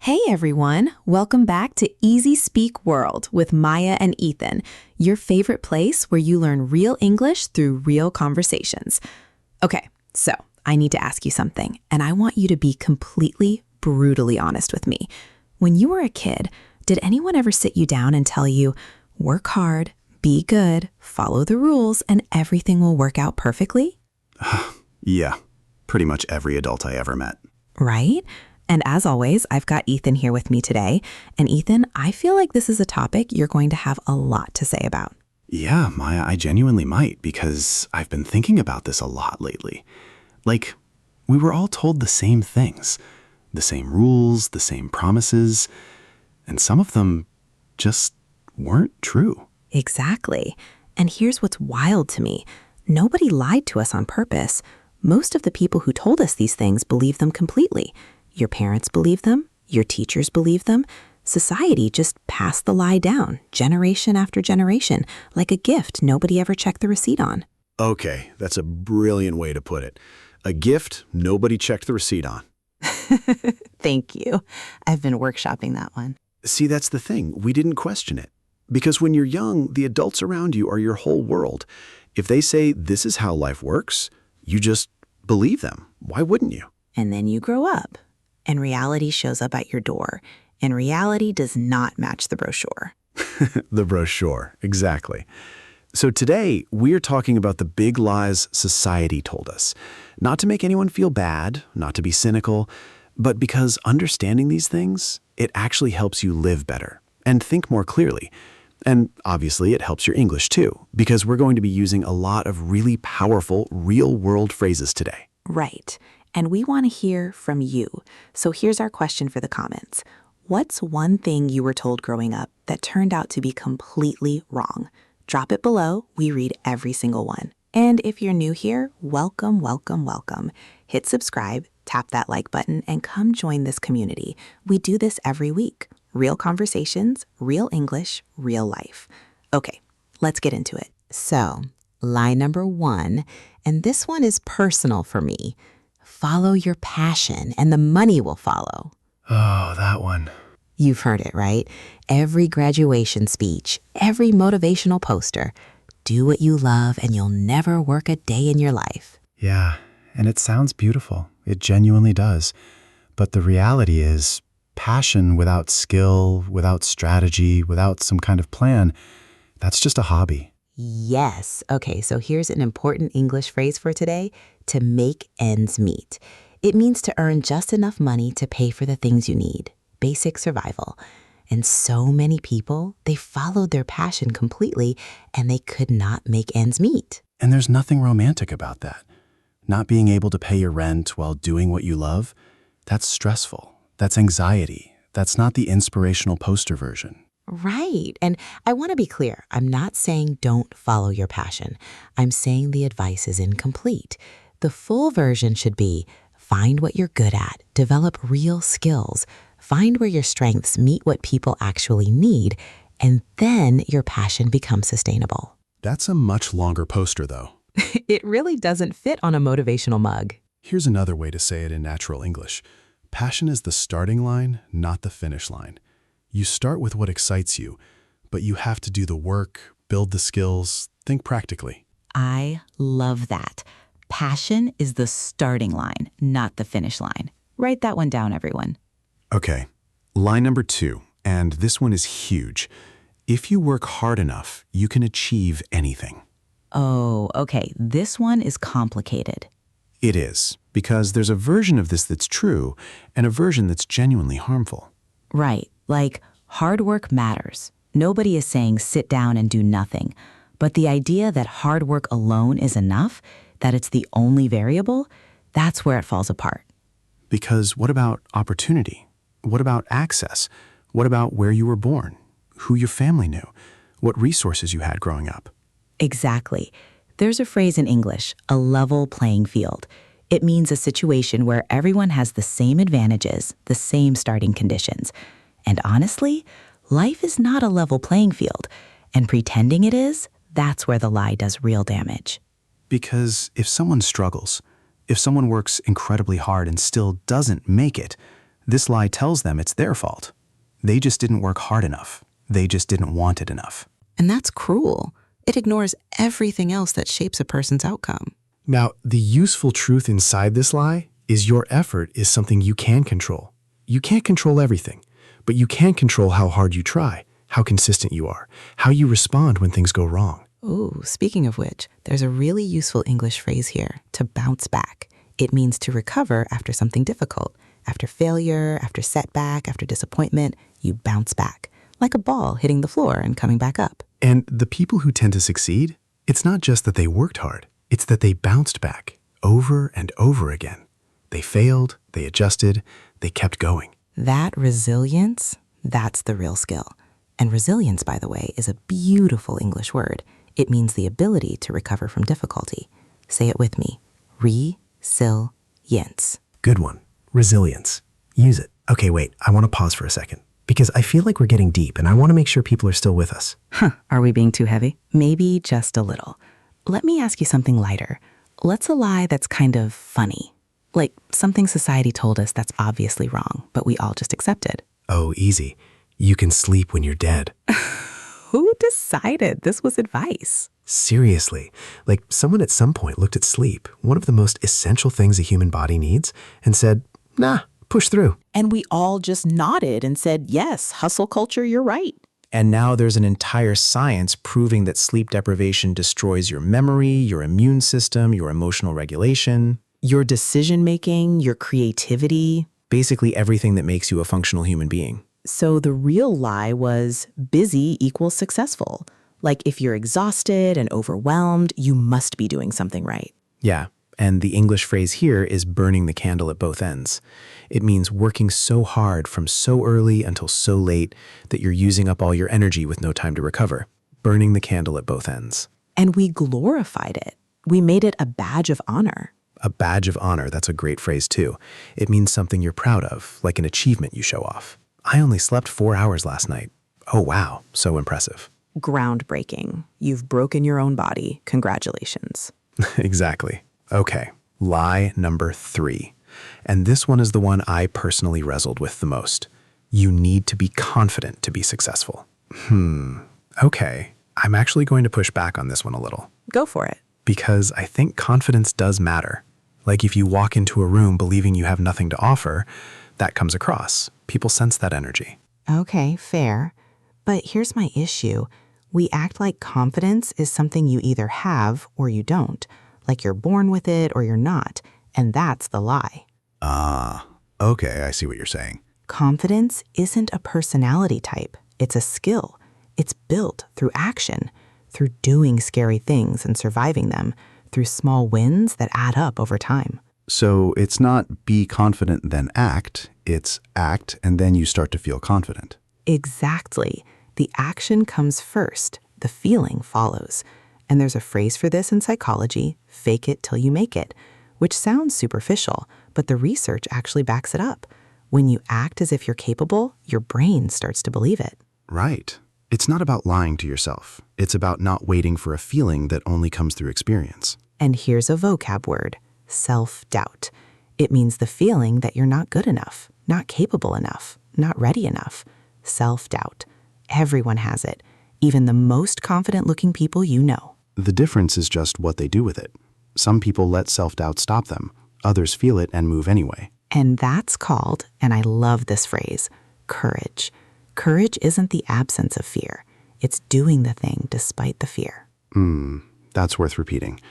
Hey everyone, welcome back to EasySpeakWorld with Maya and Ethan, your favorite place where you learn real English through real conversations. Okay, so I need to ask you something, and I want you to be completely, brutally honest with me. When you were a kid, did anyone ever sit you down and tell you, work hard, be good, follow the rules, and everything will work out perfectly? Yeah, pretty much every adult I ever met. Right? And as always, I've got Ethan here with me today. And Ethan, I feel like this is a topic you're going to have a lot to say about. Yeah, Maya, I genuinely might, because I've been thinking about this a lot lately. Like, we were all told the same things, the same rules, the same promises, and some of them just weren't true. Exactly. And here's what's wild to me. Nobody lied to us on purpose. Most of the people who told us these things believed them completely. Your parents believe them, your teachers believe them. Society just passed the lie down, generation after generation, like a gift nobody ever checked the receipt on. Okay, that's a brilliant way to put it. A gift nobody checked the receipt on. Thank you. I've been workshopping that one. See, that's the thing. We didn't question it. Because when you're young, the adults around you are your whole world. If they say this is how life works, you just believe them. Why wouldn't you? And then you grow up, and reality shows up at your door, and reality does not match the brochure. The brochure, exactly. So today, we're talking about the big lies society told us. Not to make anyone feel bad, not to be cynical, but because understanding these things, it actually helps you live better and think more clearly. And obviously, it helps your English too, because we're going to be using a lot of really powerful, real-world phrases today. Right. And we want to hear from you. So here's our question for the comments. What's one thing you were told growing up that turned out to be completely wrong? Drop it below. We read every single one. And if you're new here, welcome, welcome, welcome. Hit subscribe, tap that like button, and come join this community. We do this every week. Real conversations, real English, real life. Okay, let's get into it. So, lie number 1, and this one is personal for me. Follow your passion and the money will follow. Oh, that one. You've heard it, right? Every graduation speech, every motivational poster. Do what you love and you'll never work a day in your life. Yeah, and it sounds beautiful. It genuinely does. But the reality is, passion without skill, without strategy, without some kind of plan, that's just a hobby. Yes. Okay, so here's an important English phrase for today: to make ends meet. It means to earn just enough money to pay for the things you need. Basic survival. And so many people, they followed their passion completely and they could not make ends meet. And there's nothing romantic about that. Not being able to pay your rent while doing what you love, that's stressful. That's anxiety. That's not the inspirational poster version. Right. And I want to be clear. I'm not saying don't follow your passion. I'm saying the advice is incomplete. The full version should be find what you're good at, develop real skills, find where your strengths meet what people actually need, and then your passion becomes sustainable. That's a much longer poster, though. It really doesn't fit on a motivational mug. Here's another way to say it in natural English. Passion is the starting line, not the finish line. You start with what excites you, but you have to do the work, build the skills, think practically. I love that. Passion is the starting line, not the finish line. Write that one down, everyone. Okay, line number 2, and this one is huge. If you work hard enough, you can achieve anything. Oh, okay. This one is complicated. It is, because there's a version of this that's true and a version that's genuinely harmful. Right. Like, hard work matters. Nobody is saying sit down and do nothing. But the idea that hard work alone is enough, that it's the only variable, that's where it falls apart. Because what about opportunity? What about access? What about where you were born? Who your family knew? What resources you had growing up? Exactly. There's a phrase in English, a level playing field. It means a situation where everyone has the same advantages, the same starting conditions. And honestly, life is not a level playing field. And pretending it is, that's where the lie does real damage. Because if someone struggles, if someone works incredibly hard and still doesn't make it, This lie tells them it's their fault. They just didn't work hard enough. They just didn't want it enough. And that's cruel. It ignores everything else that shapes a person's outcome. Now, the useful truth inside this lie is your effort is something you can control. You can't control everything, but you can control how hard you try, how consistent you are, how you respond when things go wrong. Ooh, speaking of which, there's a really useful English phrase here, to bounce back. It means to recover after something difficult. After failure, after setback, after disappointment, you bounce back, like a ball hitting the floor and coming back up. And the people who tend to succeed, it's not just that they worked hard, it's that they bounced back over and over again. They failed, they adjusted, they kept going. That resilience, that's the real skill. And resilience, by the way, is a beautiful English word. It means the ability to recover from difficulty. Say it with me. Re-sil-yence. Good one. Resilience. Use it. Okay, wait, I want to pause for a second because I feel like we're getting deep and I want to make sure people are still with us. Are we being too heavy? Maybe just a little. Let me ask you something lighter. What's a lie that's kind of funny? Like something society told us that's obviously wrong, but we all just accepted. Oh, easy. You can sleep when you're dead. Who decided this was advice? Seriously, like someone at some point looked at sleep, one of the most essential things a human body needs, and said, nah, push through. And we all just nodded and said, yes, hustle culture, you're right. And now there's an entire science proving that sleep deprivation destroys your memory, your immune system, your emotional regulation, Your decision-making, your creativity. basically everything that makes you a functional human being. So the real lie was busy equals successful. Like if you're exhausted and overwhelmed, you must be doing something right. Yeah, and the English phrase here is burning the candle at both ends. It means working so hard from so early until so late that you're using up all your energy with no time to recover. Burning the candle at both ends. And we glorified it. We made it a badge of honor. A badge of honor, that's a great phrase too. It means something you're proud of, like an achievement you show off. I only slept 4 hours last night. Oh wow, so impressive. Groundbreaking. You've broken your own body. Congratulations. Exactly. Okay, lie number 3. And this one is the one I personally wrestled with the most. You need to be confident to be successful. Okay, I'm actually going to push back on this one a little. Go for it. Because I think confidence does matter. Like if you walk into a room believing you have nothing to offer, that comes across. People sense that energy. Okay, fair. But here's my issue. We act like confidence is something you either have or you don't. Like you're born with it or you're not. And that's the lie. Okay, I see what you're saying. Confidence isn't a personality type. It's a skill. It's built through action, through doing scary things and surviving them, through small wins that add up over time. So it's not be confident then act, it's act and then you start to feel confident. Exactly. The action comes first, the feeling follows. And there's a phrase for this in psychology, fake it till you make it, which sounds superficial, but the research actually backs it up. When you act as if you're capable, your brain starts to believe it. Right. It's not about lying to yourself. It's about not waiting for a feeling that only comes through experience. And here's a vocab word, self-doubt. It means the feeling that you're not good enough, not capable enough, not ready enough. Self-doubt. Everyone has it, even the most confident-looking people you know. The difference is just what they do with it. Some people let self-doubt stop them. Others feel it and move anyway. And that's called, and I love this phrase, courage. Courage isn't the absence of fear. It's doing the thing despite the fear. That's worth repeating.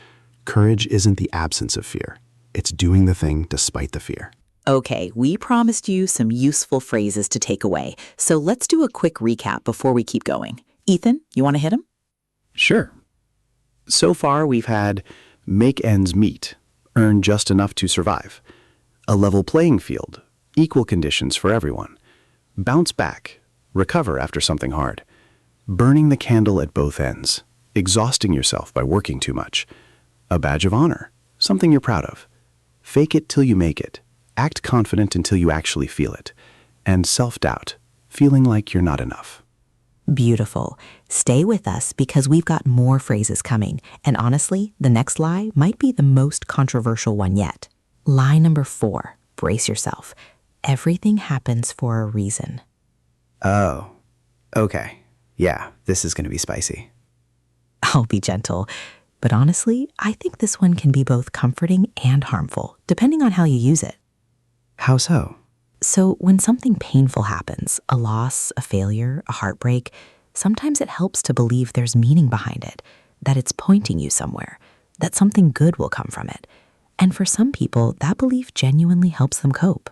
Courage isn't the absence of fear. It's doing the thing despite the fear. Okay, we promised you some useful phrases to take away, so let's do a quick recap before we keep going. Ethan, you want to hit him? Sure. So far, we've had make ends meet, earn just enough to survive, a level playing field, equal conditions for everyone, bounce back, recover after something hard, burning the candle at both ends, exhausting yourself by working too much, a badge of honor, something you're proud of, fake it till you make it, act confident until you actually feel it, and self-doubt, feeling like you're not enough. Beautiful. Stay with us because we've got more phrases coming. And honestly, the next lie might be the most controversial one yet. Lie number 4, brace yourself. Everything happens for a reason. Oh, okay. Yeah, this is going to be spicy. I'll be gentle, but honestly, I think this one can be both comforting and harmful, depending on how you use it. How so? So when something painful happens, a loss, a failure, a heartbreak, sometimes it helps to believe there's meaning behind it, that it's pointing you somewhere, that something good will come from it. And for some people, that belief genuinely helps them cope.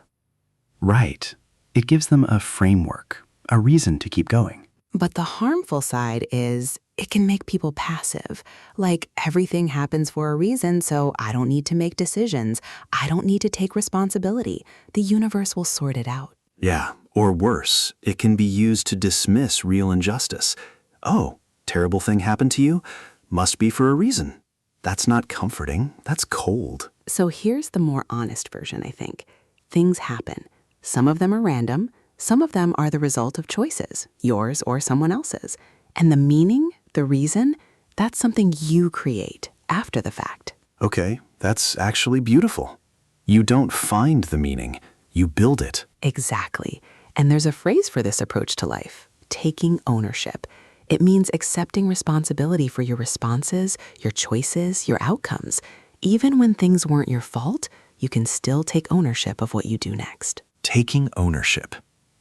Right. It gives them a framework, a reason to keep going. But the harmful side is it can make people passive. Like everything happens for a reason, so I don't need to make decisions. I don't need to take responsibility. The universe will sort it out. Yeah, or worse, it can be used to dismiss real injustice. Oh, terrible thing happened to you? Must be for a reason. That's not comforting, that's cold. So here's the more honest version, I think. Things happen. Some of them are random. Some of them are the result of choices, yours or someone else's. And the meaning, the reason, that's something you create after the fact. Okay, that's actually beautiful. You don't find the meaning, you build it. Exactly. And there's a phrase for this approach to life, taking ownership. It means accepting responsibility for your responses, your choices, your outcomes. Even when things weren't your fault, you can still take ownership of what you do next. Taking ownership.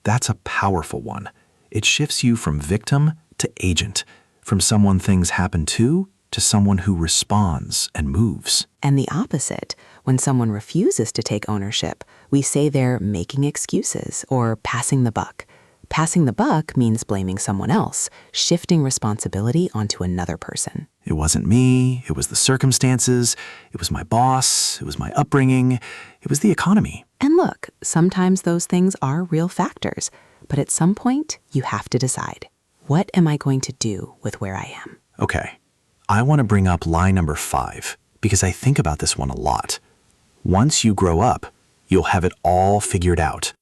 That's a powerful one. It shifts you from victim to agent, from someone things happen to someone who responds and moves. And the opposite, when someone refuses to take ownership, we say they're making excuses or passing the buck. Passing the buck means blaming someone else, shifting responsibility onto another person. It wasn't me, it was the circumstances, it was my boss, it was my upbringing, it was the economy. And look, sometimes those things are real factors, but at some point, you have to decide, what am I going to do with where I am? Okay, I want to bring up lie number 5 because I think about this one a lot. Once you grow up, you'll have it all figured out.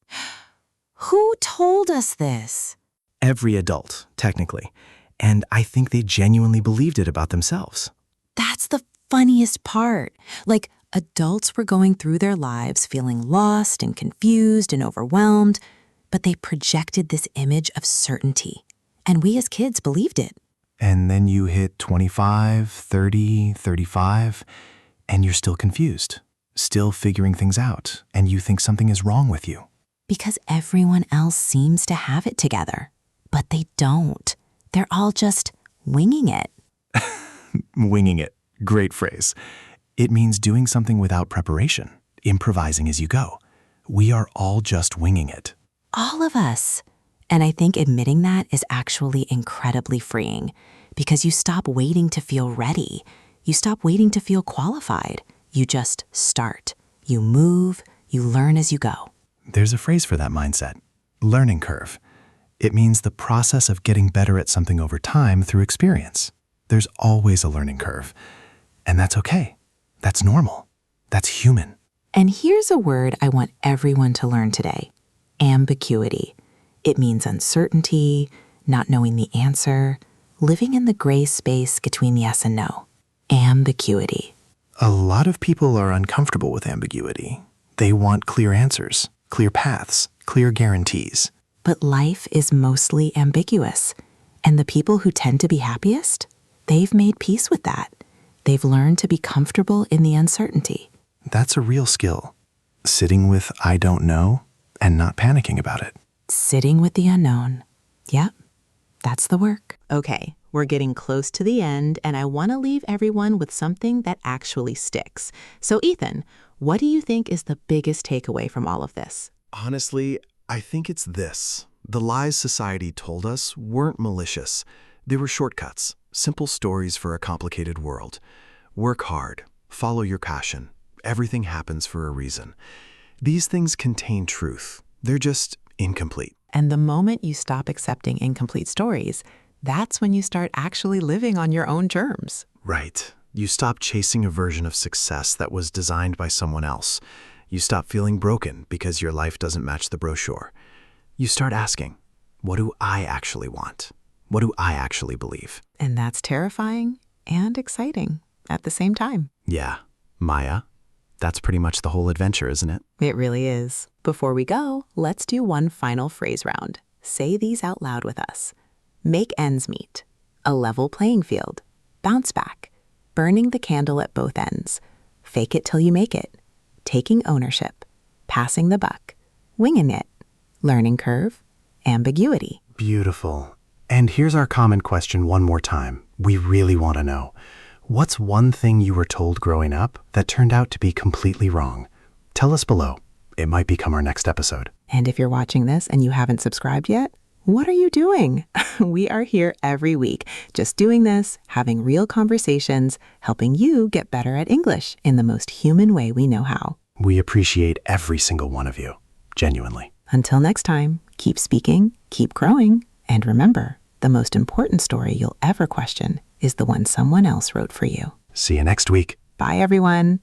Who told us this? Every adult, technically. And I think they genuinely believed it about themselves. That's the funniest part. Like, adults were going through their lives feeling lost and confused and overwhelmed, but they projected this image of certainty. And we as kids believed it. And then you hit 25, 30, 35, and you're still confused, still figuring things out, and you think something is wrong with you. Because everyone else seems to have it together. But they don't. They're all just winging it. Winging it. Great phrase. It means doing something without preparation, improvising as you go. We are all just winging it. All of us. And I think admitting that is actually incredibly freeing because you stop waiting to feel ready. You stop waiting to feel qualified. You just start. You move. You learn as you go. There's a phrase for that mindset, learning curve. It means the process of getting better at something over time through experience. There's always a learning curve. And that's okay. That's normal. That's human. And here's a word I want everyone to learn today, ambiguity. It means uncertainty, not knowing the answer, living in the gray space between yes and no. Ambiguity. A lot of people are uncomfortable with ambiguity. They want clear answers, clear paths, clear guarantees. But life is mostly ambiguous. And the people who tend to be happiest, they've made peace with that. They've learned to be comfortable in the uncertainty. That's a real skill. Sitting with I don't know and not panicking about it. Sitting with the unknown. Yep, that's the work. Okay, we're getting close to the end, and I want to leave everyone with something that actually sticks. So Ethan, what do you think is the biggest takeaway from all of this? Honestly, I think it's this. The lies society told us weren't malicious. They were shortcuts, simple stories for a complicated world. Work hard, follow your passion. Everything happens for a reason. These things contain truth. They're just incomplete. And the moment you stop accepting incomplete stories, that's when you start actually living on your own terms. Right. You stop chasing a version of success that was designed by someone else. You stop feeling broken because your life doesn't match the brochure. You start asking, what do I actually want? What do I actually believe? And that's terrifying and exciting at the same time. Yeah, Maya, that's pretty much the whole adventure, isn't it? It really is. Before we go, let's do one final phrase round. Say these out loud with us. Make ends meet. A level playing field. Bounce back. Burning the candle at both ends. Fake it till you make it. Taking ownership. Passing the buck. Winging it. Learning curve. Ambiguity. Beautiful. And here's our common question one more time. We really want to know. What's one thing you were told growing up that turned out to be completely wrong? Tell us below. It might become our next episode. And if you're watching this and you haven't subscribed yet, what are you doing? We are here every week, just doing this, having real conversations, helping you get better at English in the most human way we know how. We appreciate every single one of you, genuinely. Until next time, keep speaking, keep growing, and remember, the most important story you'll ever question is the one someone else wrote for you. See you next week. Bye, everyone.